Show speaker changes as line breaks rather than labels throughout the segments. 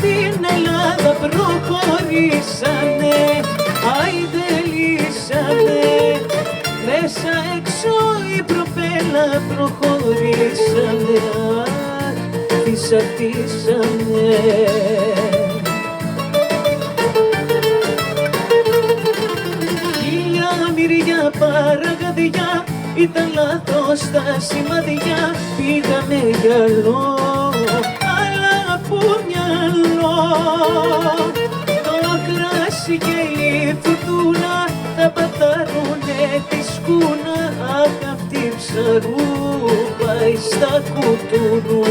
στην Ελλάδα προχωρήσανε, άιντε λύσανε, μέσα έξω η προπέλα προχωρήσανε, αχ, τις αρτήσανε. Χίλια μυριά παραγαδιά, ήταν λάθος τα σημαδιά, πήγαμε γυαλό, αλλά από μυαλό. Το κράσι και η φουρτούνα θα πατάρουνε τη σκούνα, αχ, αυτή η ψαρούπα στα κουτούρου.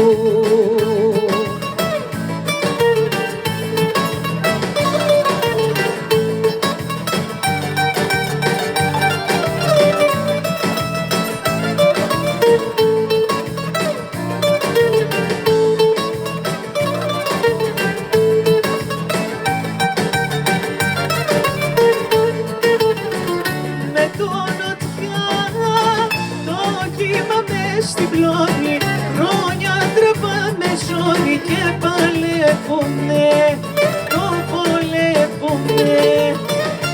Στην πλώρη χρόνια τραβάμε ζόρι και παλεύουμε, το πολεύουμε.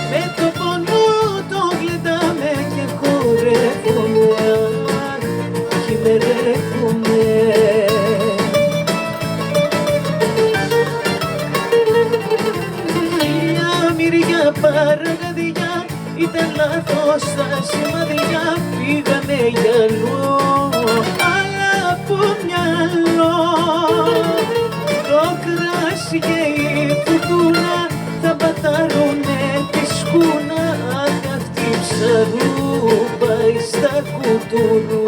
Με το πονό το γλεντάμε και χορεύουμε, αχ, χειμερεύουμε. Χίλια μυριά παραγαδιά, ήταν λάθος τα σημαδιά, πήγαμε γυαλό, αλλά από μυαλό. Το κράσι και η φουρτούνα θα πατάρουνε τη σκούνα, αχ, αυτή η ψαρούπα στα κουτούρου.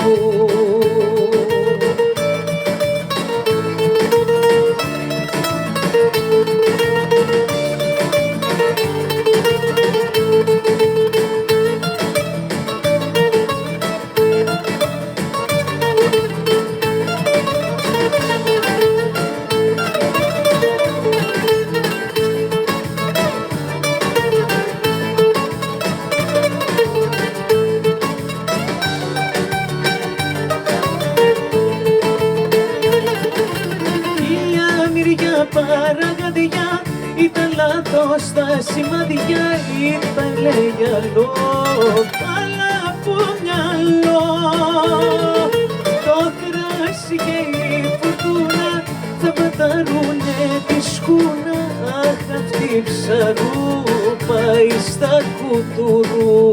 Παραγαδιά, ήταν λάθος τα σημαδιά, ήταν λέει γυαλό, αλλά από μυαλό. Το κράσι και η φουρτούνα θα πατάρουνε τη σκούνα, αχ, αυτή η ψαρούπα στα κουτούρου.